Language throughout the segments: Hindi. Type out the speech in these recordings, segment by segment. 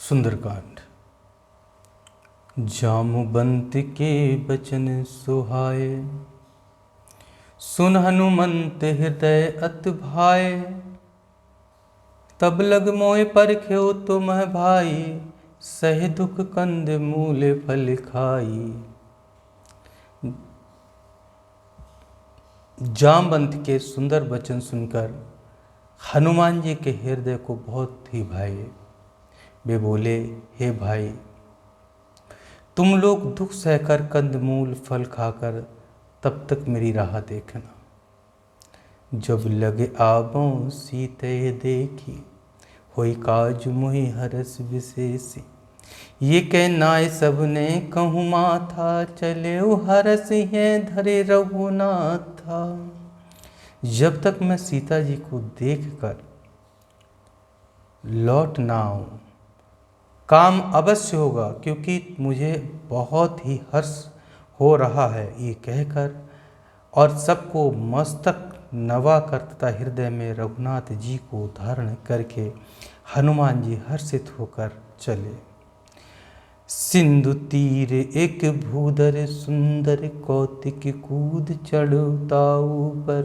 सुंदरकांड। जामुबंत के बचन सुहाए, सुन हनुमंत हृदय अत भाए। तब लग मोय परख्यो तुम भाई, सह दुख कंद मूल फल खाई। जामवंत के सुंदर वचन सुनकर हनुमान जी के हृदय को बहुत ही भाए। वे बोले, हे भाई, तुम लोग दुख सहकर कंदमूल फल खाकर तब तक मेरी राह देखना। जब लगे आबों सीते देखी, होई काज मुहि हरस विशेषी। ये कह नाय सबने कहूँ माथा, चले हरस है धरे रघुनाथा। जब तक मैं सीता जी को देखकर लौट ना आऊँ, काम अवश्य होगा, क्योंकि मुझे बहुत ही हर्ष हो रहा है। ये कहकर और सबको मस्तक नवा कर तथा हृदय में रघुनाथ जी को धारण करके हनुमान जी हर्षित होकर चले। सिंधु तीर एक भूधर सुंदर, कौतिक कूद चढ़ता ऊपर।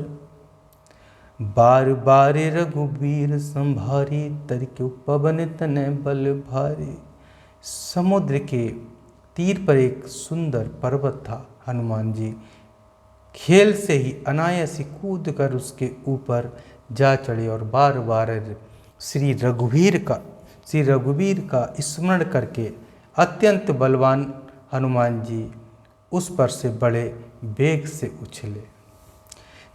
बार बार रघुबीर संभारी, तरक्यो पवन तनय बल भारी। समुद्र के तीर पर एक सुंदर पर्वत था। हनुमान जी खेल से ही अनायास कूद कर उसके ऊपर जा चढ़े और बार बार श्री रघुवीर का स्मरण करके अत्यंत बलवान हनुमान जी उस पर से बड़े वेग से उछले।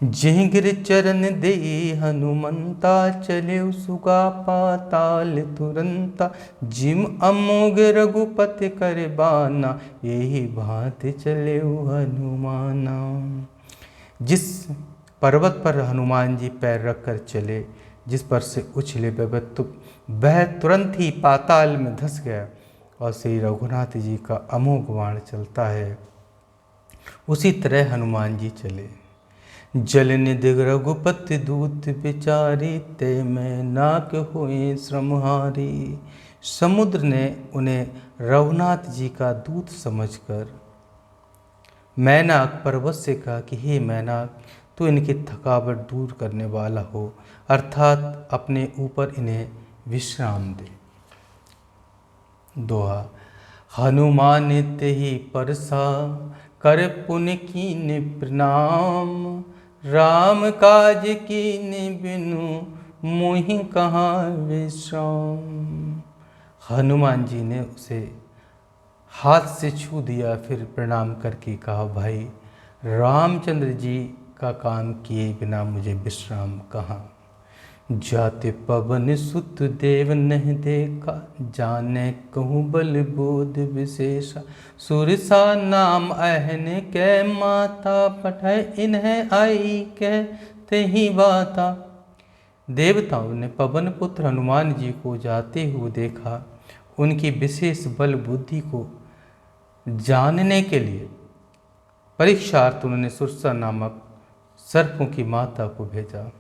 जिंगिर चरण दे हनुमंता, चले सुगा पाताल तुरंता। जिम अमोघ रघुपति कर बाना, यही भांत चले हनुमाना। जिस पर्वत पर हनुमान जी पैर रखकर चले, जिस पर से उछले, वह तुरंत ही पाताल में धंस गया और श्री रघुनाथ जी का अमोघ बाण चलता है। उसी तरह हनुमान जी चले। जल निधि रघुपति दूत विचारी, ते मैं नाक हुए श्रमहारी। समुद्र ने उन्हें रघुनाथ जी का दूत समझकर मैनाक पर्वत से कहा कि हे मैनाक, तू इनकी थकावट दूर करने वाला हो, अर्थात अपने ऊपर इन्हें विश्राम दे। दोहा। हनुमान तेहि परसा, कर पुनि कीन्ह प्रणाम। राम काज कीन्ह बिनु, मुहि कहाँ विश्राम। हनुमान जी ने उसे हाथ से छू दिया, फिर प्रणाम करके कहा, भाई रामचंद्र जी का काम किए बिना मुझे विश्राम कहाँ। जाते पवन सुत देव नहीं देखा, जाने कहूँ बल बोध विशेषा। सुरसा नाम अहन कै माता, पठय इन्हें आई कहते ही बाता। देवताओं ने पवन पुत्र हनुमान जी को जाते हुए देखा। उनकी विशेष बल बुद्धि को जानने के लिए परीक्षार्थ उन्होंने सुरसा नामक सर्पों की माता को भेजा।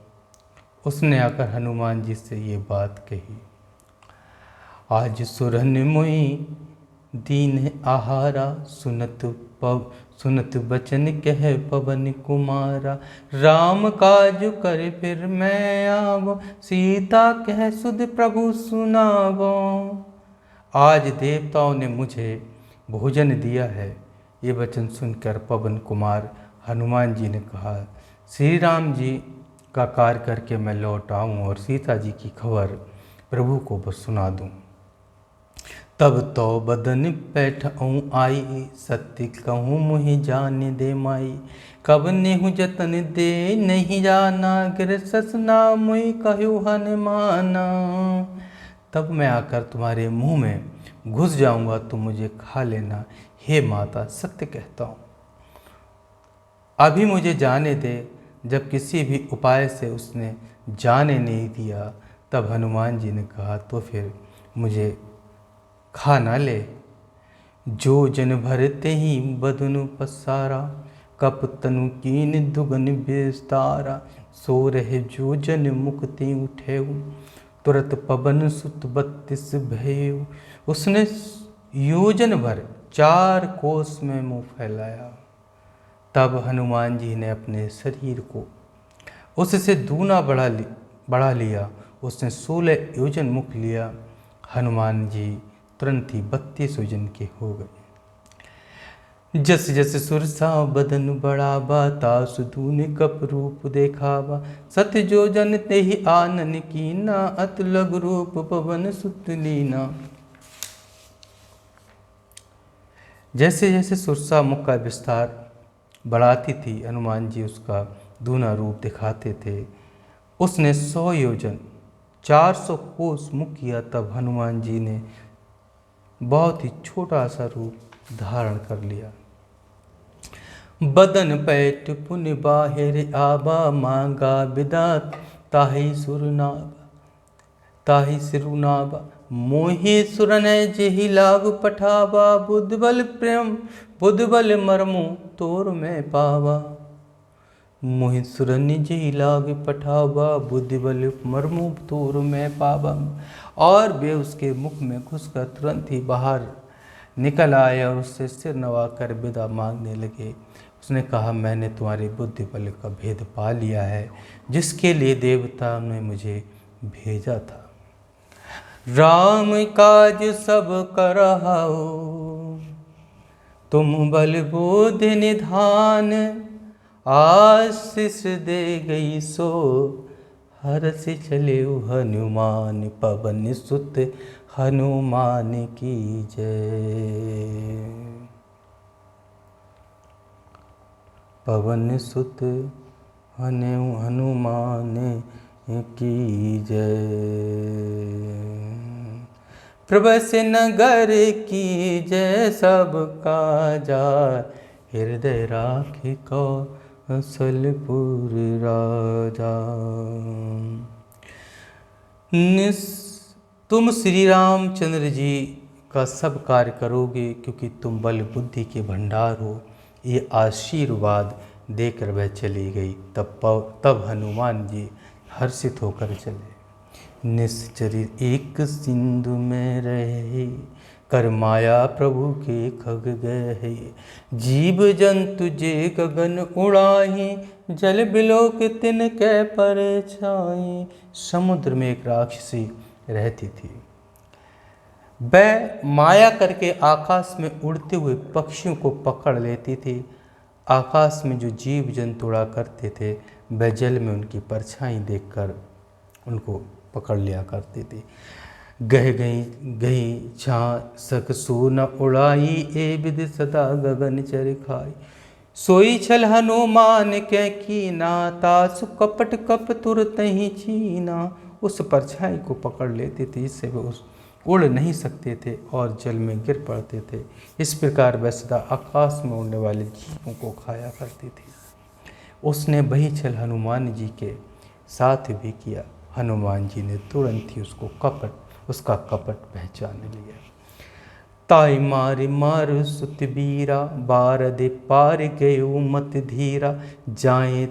उसने आकर हनुमान जी से ये बात कही, आज सुरन मुई दीन आहारा। सुनत बचन कह पवन कुमारा। राम काज कर फिर मैं आवो, सीता कह सुध प्रभु सुनावो। आज देवताओं ने मुझे भोजन दिया है। ये वचन सुनकर पवन कुमार हनुमान जी ने कहा, श्री राम जी का कार्य करके मैं लौट आऊँ और सीता जी की खबर प्रभु को बस सुना दूँ। तब तो बदन पैठऊँ आई, सत्य कहूँ मुहि जाने दे माई। कब नेहु जतन दे नहीं जाना, गिर ससना मुहि कहु हनुमाना। तब मैं आकर तुम्हारे मुंह में घुस जाऊंगा, तुम मुझे खा लेना। हे माता, सत्य कहता हूँ, अभी मुझे जाने दे। जब किसी भी उपाय से उसने जाने नहीं दिया, तब हनुमान जी ने कहा, तो फिर मुझे खा ना ले। जो जन भरते ही बदनु पसारा, कप तनु कीन दुगन विस्तारा। सो रहे जो जन मुक्ति उठेऊ, तुरत पवन सुत 32 भय, उसने योजन भर 4 कोस में मुंह फैलाया। तब हनुमान जी ने अपने शरीर को उससे दूना बढ़ा लिया। उसने 16 योजन मुख लिया। हनुमान जी तुरंत ही 32 योजन के हो गए। जस जस सुरसा बदन बढ़ावा, तासु दूने कप रूप देखावा। सत जो जन ते ही आनन कीना, अत लघु रूप पवन सुत लीना। जैसे जैसे सुरसा मुख का विस्तार बढ़ाती थी, हनुमान जी उसका दूना रूप दिखाते थे। उसने 100 योजन 400 कोस मुख किया, तब हनुमान जी ने बहुत ही छोटा सा रूप धारण कर लिया। बदन पैट पुन बाहिर आबा, मांगा विदा ताहि सिरुनाबा। मोहि सुरन जेहि लाभ पठावा, बुद्ध बल प्रेम बुद्ध बल मरमु तोर में पावा। मोहि सुरन जेहि लाभ पठावा, बुद्धि बल मरमु तोर में पावा। और वे उसके मुख में घुसकर तुरंत ही बाहर निकल आए और उससे सिर नवाकर विदा मांगने लगे। उसने कहा, मैंने तुम्हारे बुद्धि बल का भेद पा लिया है, जिसके लिए देवता ने मुझे भेजा था। राम काज सब करहाओ, तुम बल बोधि निधान। आशीष दे गई सो हर्ष चले हनुमान, पवन सुत हनुमान की जय। पवन सुत हनुमान की जय। प्रभस नगर की जय, सब काजा हृदय राखे कौशलपुर राजा। तुम श्री रामचंद्र जी का सब कार्य करोगे, क्योंकि तुम बल बुद्धि के भंडार हो। ये आशीर्वाद देकर वह चली गई। तब हनुमान जी हर्षित होकर चले। निश्चरित एक सिंधु में रहे, कर माया प्रभु के खग गए। जीव जंतु जे गगन उड़ाही, जल बिलोक तिन कै पर छाई। समुद्र में एक राक्षसी रहती थी। वह माया करके आकाश में उड़ते हुए पक्षियों को पकड़ लेती थी। आकाश में जो जीव जंतु उड़ा करते थे, वह जल में उनकी परछाई देखकर उनको पकड़ लिया करती थी। गह गई छा सक सो न उड़ाई, ए विद सदा गगन चर खाई। सोई छल हनुमान के कीना, तासु कपट कप तुरत ही चीना। उस परछाई को पकड़ लेती थी, इससे वे उस उड़ नहीं सकते थे और जल में गिर पड़ते थे। इस प्रकार वह सदा आकाश में उड़ने वाले जीवों को खाया करती थी। उसने वही छल हनुमान जी के साथ भी किया। हनुमान जी ने तुरंत ही उसका कपट पहचान लिया। ताई मार सुत बीरा, बारदे पार गयो मत धीरा। जाए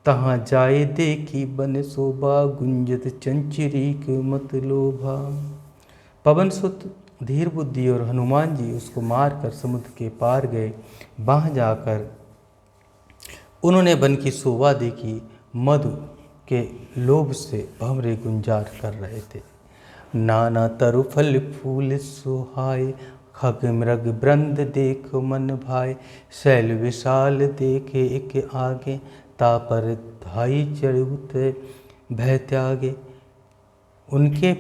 तहाँ जाए देखी बन शोभा, गुंजत चंचरी के मत लोभा। पवन सुत धीर बुद्धि और हनुमान जी उसको मारकर समुद्र के पार गए। वहाँ जाकर उन्होंने वन की शोभा देखी। मधु के लोभ से भंवरे गुंजार कर रहे थे। नाना तरु फल फूल सुहाए, खग मृग ब्रंद देख मन भाए। शैल विशाल देखे एक आगे, तापर धाई चढ़ुत भय त्यागे। उनके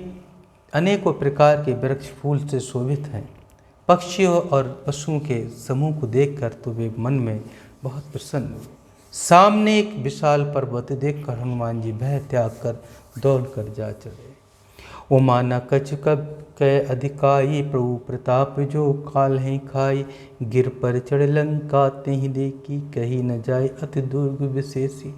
अनेकों प्रकार के वृक्ष फूल से शोभित हैं। पक्षियों और पशुओं के समूह को देखकर तो वे मन में बहुत प्रसन्न हुए। सामने एक विशाल पर्वत देखकर हनुमान जी भय त्याग कर दौड़ कर जा चले। ओ माना कछ कब कै अधिकाई, प्रभु प्रताप जो काल है खाई। गिर पर चढ़ लंका तेहि देखी, कही न जाए अति दुर्ग विशेषी।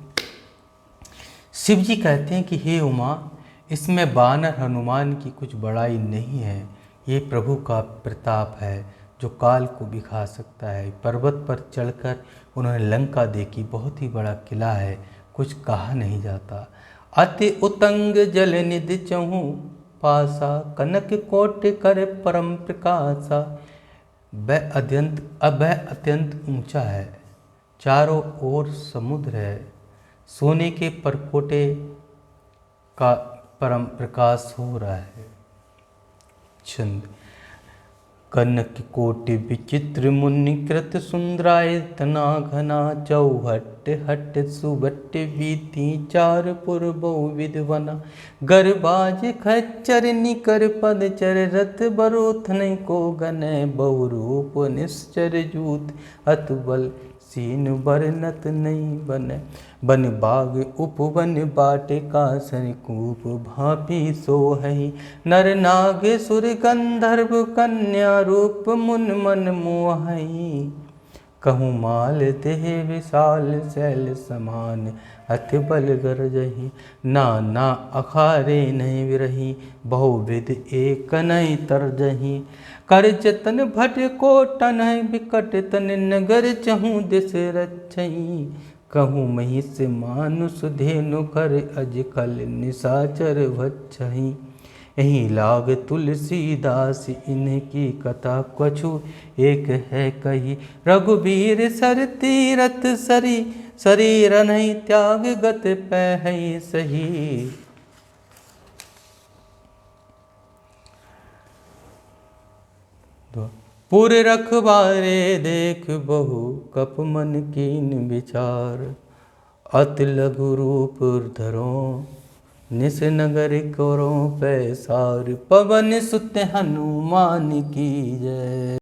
शिव जी कहते हैं कि हे उमा, इसमें वानर हनुमान की कुछ बड़ाई नहीं है। ये प्रभु का प्रताप है जो काल को भी खा सकता है। पर्वत पर चढ़कर उन्होंने लंका देखी, बहुत ही बड़ा किला है, कुछ कहा नहीं जाता। अति उतंग जल निधि चहु पासा, कनक कोट कर परम प्रकाशा। वह अत्यंत ऊंचा है, चारों ओर समुद्र है, सोने के परपोटे का परम प्रकाश हो रहा है। छंद। कनक कोटि विचित्र मुनिकृत सुंदरायतना घना, चौहट हट सुबट वीति चार पुर बहुविध वना। गरबाज खच्चर निकर पद चर, रथ बरोथन को गनय बहुरूप निश्चर जूत। अतुबल सीन बरनत नहीं बने, बन बाग उपवन बाटिका सरिकूप भांपी सोहई। नर नाग सुर गंधर्व कन्या रूप मुन मन मोहई। कहूँ माल देह विशाल शैल समान, अति बल गरजही। नाना अखारे नहीं विरही, बहुविध एक नहीं तरजही। कर जतन भट को टन विकट तन, नगर चहूँ दिस रक्षई। कहूँ महिष मानुष धेनु कर, अजकल निशाचर भक्षही। यही लाग तुलसीदास इनकी कथा, कछु एक है कही। रघुबीर सर तीरथ सरी, शरीर नहीं त्याग गत पै सही। पुर रखबारे देख बहु, कप मन कीन विचार। अति लघु रूप धरो, निस नगर करो पैसार। पवन सुत हनुमान की जय।